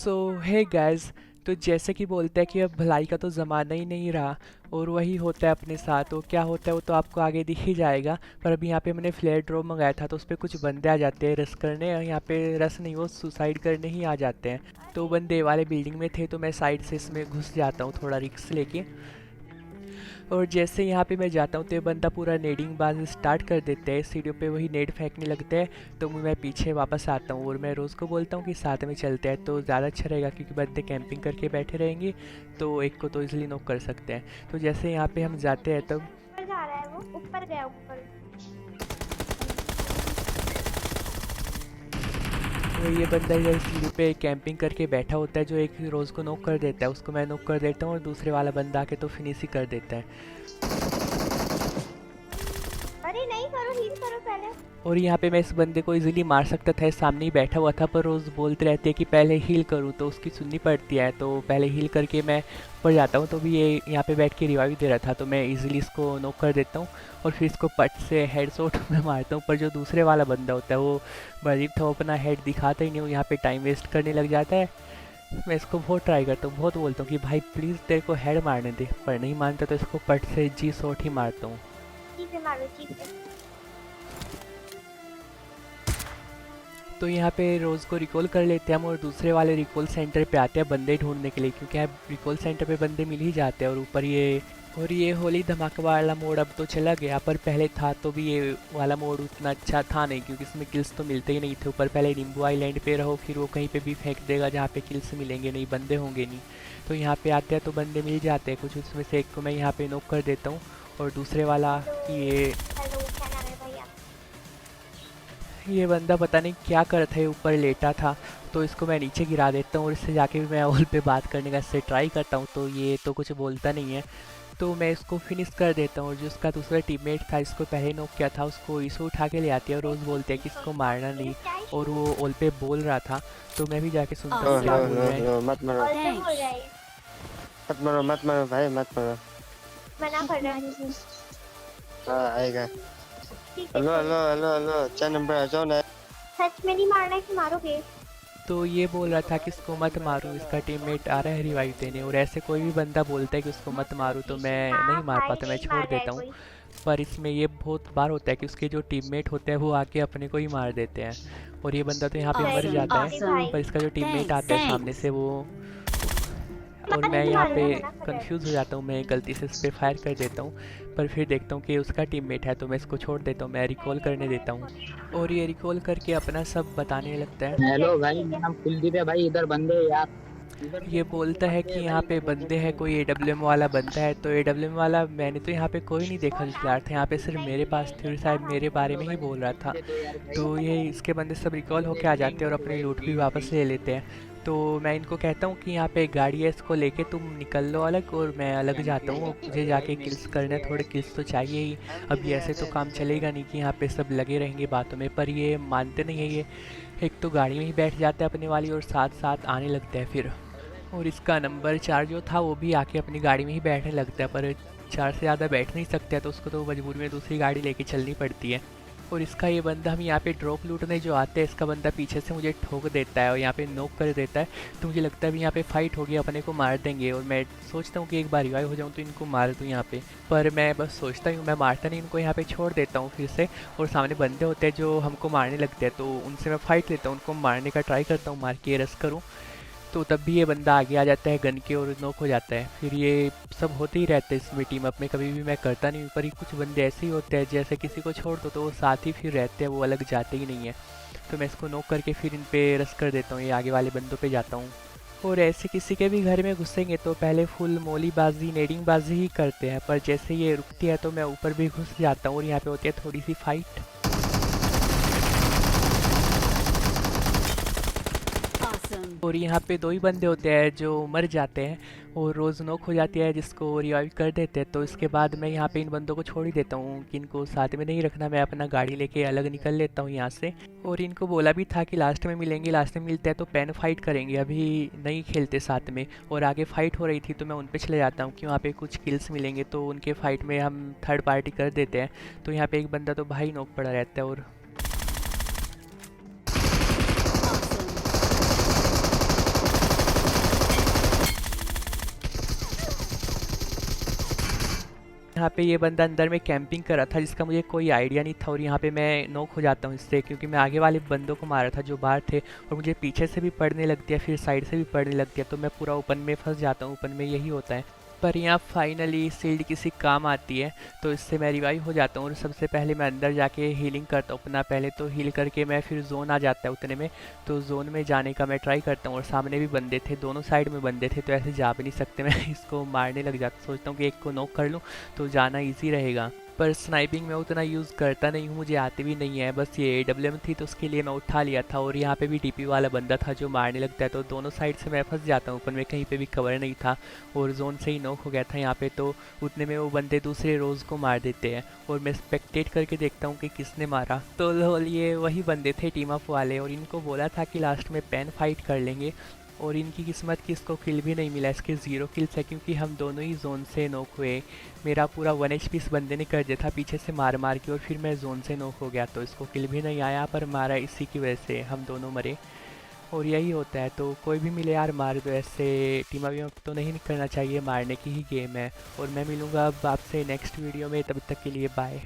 सो hey guys, तो जैसे कि बोलते हैं कि अब भलाई का तो ज़माना ही नहीं रहा और वही होता है अपने साथ। तो क्या होता है वो तो आपको आगे दिख ही जाएगा। पर अभी यहाँ पे मैंने फ्लेयर ड्रॉप मंगाया था तो उस पर कुछ बंदे आ जाते हैं रस करने, और यहाँ पे रस नहीं, वो सुसाइड करने ही आ जाते हैं। तो बंदे वाले बिल्डिंग में थे तो मैं साइड से इसमें घुस जाता हूँ थोड़ा रिस्क लेके। और जैसे यहाँ पे मैं जाता हूँ तो ये बंदा पूरा नेडिंग बाज स्टार्ट कर देता है, सीढ़ियों पे वही नेड फेंकने लगता है। तो मैं पीछे वापस आता हूँ और मैं रोज़ को बोलता हूँ कि साथ में चलते हैं तो ज़्यादा अच्छा रहेगा, क्योंकि बंदे कैंपिंग करके बैठे रहेंगे तो एक को तो इजीली नॉक कर सकते हैं। तो जैसे यहाँ पे हम जाते हैं तब ऊपर जा रहा है, वो ऊपर गया ऊपर। तो ये बंदा इधर सीढ़ी पे कैंपिंग करके बैठा होता है, जो एक रोज़ को नॉक कर देता है उसको मैं नॉक कर देता हूँ और दूसरे वाला बंदा आके तो फिनिश ही कर देता है। अरे नहीं, करो हील करो पहले। और यहाँ पे मैं इस बंदे को इजीली मार सकता था, सामने ही बैठा हुआ था, पर रोज़ बोलते रहते हैं कि पहले हील करूँ तो उसकी सुननी पड़ती है। तो पहले हील करके मैं ऊपर जाता हूँ तो भी ये यहाँ पे बैठ के रिवाइव दे रहा था, तो मैं इजीली इसको नॉक कर देता हूँ और फिर इसको पट से हेड शॉट में मारता हूँ। पर जो दूसरे वाला बंदा होता है वो अजीब था, वो अपना हेड दिखाता ही नहीं, वो यहाँ पे टाइम वेस्ट करने लग जाता है। मैं इसको बहुत ट्राई करता हूँ, बहुत बोलता हूँ कि भाई प्लीज़ तेरे को हेड मारने दे, पर नहीं मानता तो इसको पट से जी शॉट ही मारता हूँ। ठीक है, मारो ठीक है। तो यहाँ पे रोज़ को रिकॉल कर लेते हैं हम और दूसरे वाले रिकॉल सेंटर पे आते हैं बंदे ढूंढने के लिए, क्योंकि अब रिकॉल सेंटर पे बंदे मिल ही जाते हैं। और ऊपर ये होली धमाका वाला मोड अब तो चला गया, पर पहले था तो भी ये वाला मोड उतना अच्छा था नहीं, क्योंकि इसमें किल्स तो मिलते ही नहीं थे। ऊपर पहले नींबू आइलैंड पे रहो, फिर वो कहीं पे भी फेंक देगा जहाँ पे किल्स मिलेंगे नहीं, बंदे होंगे नहीं। तो यहाँ पे आते हैं तो बंदे मिल जाते हैं कुछ, उसमें से एक को मैं यहाँ पे नॉक कर देता हूँ और दूसरे वाला ये हेलो, क्या नाम है भैया? ये बंदा पता नहीं क्या कर रहा था, ऊपर लेटा था। तो इसको मैं नीचे गिरा देता हूँ और इससे जाके भी मैं ऑल पे बात करने का इससे ट्राई करता हूँ, तो ये तो कुछ बोलता नहीं है। तो मैं इसको फिनिश कर देता हूँ। और जो उसका दूसरा टीममेट था, इसको पहले नॉक किया था, उसको इशू उठा के ले आती है और रोज़ बोलते हैं कि इसको मारना नहीं। और वो ऑल पे बोल रहा था तो मैं भी जाके सुनता हूँ क्या नो बोल नो रहा है। नो मत मारो और क्या बोल रहा है? मत मारो भाई मत मारो। मना कर रहा है। हाँ आएगा। ठीक है, hello hello hello hello 4 number आ जाओ ना। सच में नहीं मारना है कि मारोगे? तो ये बोल रहा था कि इसको मत मारो, इसका टीममेट आ रहा है रिवाइव देने। और ऐसे कोई भी बंदा बोलता है कि उसको मत मारो तो मैं हाँ नहीं मार भाई, पाता, मैं नहीं छोड़ मार रहा है देता हूँ। कोई। पर इसमें ये बहुत बार होता है कि उसके जो टीममेट होते हैं वो आके अपने को ही मार देते हैं, और ये बंदा तो यहाँ पे मर वेरी जाता है। गुड भाई। पर इसका जो टीममेट आता है सामने से वो, और मैं नहीं यहाँ पे मारूंगा, मना कर रहा है। कंफ्यूज हो जाता हूँ, मैं गलती से इस पर फायर कर देता हूँ। पर फिर देखता हूँ कि उसका टीममेट है तो मैं इसको छोड़ देता हूँ, मैं रिकॉल करने देता हूँ। और ये रिकॉल करके अपना सब बताने लगता है। हेलो भाई, मेरा नाम कुलदीप है भाई। इधर बंदे हैं यार, इधर ये बोलता है कि यहाँ पे बंदे हैं, कोई एडब्ल्यूएम वाला बंदा है। तो एडब्ल्यूएम वाला मैंने तो यहाँ पे कोई नहीं देखा जो चला रहा था, यहाँ पे सिर्फ मेरे पास थे और शायद मेरे बारे में ही बोल रहा था। तो ये इसके बंदे सब रिकॉल होके आ जाते हैं और अपनी लूट भी वापस ले लेते हैं। तो मैं इनको कहता हूँ कि यहाँ पे एक गाड़ी है, इसको लेके तुम निकल लो अलग, और मैं अलग जाता हूँ, मुझे जाके किल्स करना है, थोड़े किल्स तो चाहिए ही। अभी ऐसे तो काम चलेगा नहीं कि यहाँ पे सब लगे रहेंगे बातों में। पर ये मानते नहीं है, ये एक तो गाड़ी में ही बैठ जाता है अपने वाली और साथ साथ आने लगता है फिर। और इसका नंबर 4 जो था वो भी आके अपनी गाड़ी में ही बैठने लगता है, पर 4 से ज़्यादा बैठ नहीं सकता है तो उसको तो मजबूरी में दूसरी गाड़ी लेके चलनी पड़ती है। और इसका ये बंदा, हम यहाँ पे ड्रॉप लूटने जो आते हैं, इसका बंदा पीछे से मुझे ठोक देता है और यहाँ पे नॉक कर देता है। तो मुझे लगता है अभी यहाँ पे फाइट होगी, अपने को मार देंगे, और मैं सोचता हूँ कि एक बार रिवाइव हो जाऊँ तो इनको मार दूँ यहाँ पे। पर मैं बस सोचता हूँ, मैं मारता नहीं, इनको यहाँ पे छोड़ देता हूँ फिर से। और सामने बंदे होते हैं जो हमको मारने लगते हैं तो उनसे मैं फाइट लेता हूँ, उनको मारने का ट्राई करता हूँ, मार के रस करूँ। तो तब भी ये बंदा आगे आ जाता है गन के और नॉक हो जाता है। फिर ये सब होते ही रहते हैं इसमें टीम अप में, कभी भी मैं करता नहीं हूँ। पर ये कुछ बंदे ऐसे ही होते हैं, जैसे किसी को छोड़ दो तो वो साथ ही फिर रहते हैं, वो अलग जाते ही नहीं है। तो मैं इसको नॉक करके फिर इन पे रस कर देता हूँ, ये आगे वाले बंदों पे जाता हूँ। और ऐसे किसी के भी घर में घुसेंगे तो पहले फुल मोलीबाजी नेडिंग बाजी ही करते हैं, पर जैसे ये रुकती है तो मैं ऊपर भी घुस जाता हूँ और यहाँ पे होती है थोड़ी सी फाइट। और यहाँ पे 2 ही बंदे होते हैं जो मर जाते हैं और रोज़ नॉक हो जाती है जिसको रिवाइव कर देते हैं। तो इसके बाद मैं यहाँ पे इन बंदों को छोड़ ही देता हूँ कि इनको साथ में नहीं रखना, मैं अपना गाड़ी लेके अलग निकल लेता हूँ यहाँ से। और इनको बोला भी था कि लास्ट में मिलेंगे, लास्ट में मिलते हैं तो पेन फाइट करेंगे, अभी नहीं खेलते साथ में। और आगे फाइट हो रही थी तो मैं उन पर चले जाता हूँ कि वहाँ पे कुछ किल्स मिलेंगे तो उनके फाइट में हम थर्ड पार्टी कर देते हैं। तो यहाँ पे एक बंदा तो भाई नॉक पड़ा रहता है। और यहाँ पे ये बंदा अंदर में कैंपिंग कर रहा था जिसका मुझे कोई आइडिया नहीं था, और यहाँ पे मैं नॉक हो जाता हूँ इससे, क्योंकि मैं आगे वाले बंदों को मारा था जो बाहर थे, और मुझे पीछे से भी पड़ने लगती है, फिर साइड से भी पड़ने लगती है, तो मैं पूरा ओपन में फंस जाता हूँ। ओपन में यही होता है। पर यहाँ फाइनली शील्ड किसी काम आती है, तो इससे मैं रिवाइव हो जाता हूँ, और सबसे पहले मैं अंदर जाके हीलिंग करता हूँ अपना। पहले तो हील करके मैं फिर जोन आ जाता है उतने में, तो जोन में जाने का मैं ट्राई करता हूँ, और सामने भी बंदे थे, दोनों साइड में बंदे थे, तो ऐसे जा भी नहीं सकते। मैं इसको मारने लग जाता, सोचता हूँ कि एक को नॉक कर लूँ तो जाना ईजी रहेगा। पर स्नाइपिंग में उतना यूज़ करता नहीं हूँ, मुझे आती भी नहीं है, बस ये AWM थी तो उसके लिए मैं उठा लिया था। और यहाँ पे भी DP वाला बंदा था जो मारने लगता है, तो दोनों साइड से मैं फंस जाता हूँ। ऊपर में कहीं पे भी कवर नहीं था, और जोन से ही नॉक हो गया था यहाँ पे, तो उतने में वो बंदे दूसरे रोज़ को मार देते हैं, और मैं स्पेक्टेट करके देखता हूँ कि किसने मारा। तो लोल ये वही बंदे थे टीम अप वाले, और इनको बोला था कि लास्ट में पेन फाइट कर लेंगे, और इनकी किस्मत की इसको किल भी नहीं मिला। इसके 0 किल्स है, क्योंकि हम दोनों ही जोन से नॉक हुए। मेरा पूरा 1 HP इस बंदे ने कर दिया था पीछे से मार मार के, और फिर मैं जोन से नॉक हो गया, तो इसको किल भी नहीं आया, पर मारा इसी की वजह से हम दोनों मरे। और यही होता है, तो कोई भी मिले यार मार दो, ऐसे टीम अप तो नहीं करना चाहिए, मारने की ही गेम है। और मैं मिलूँगा अब आपसे नेक्स्ट वीडियो में, तब तक के लिए बाय।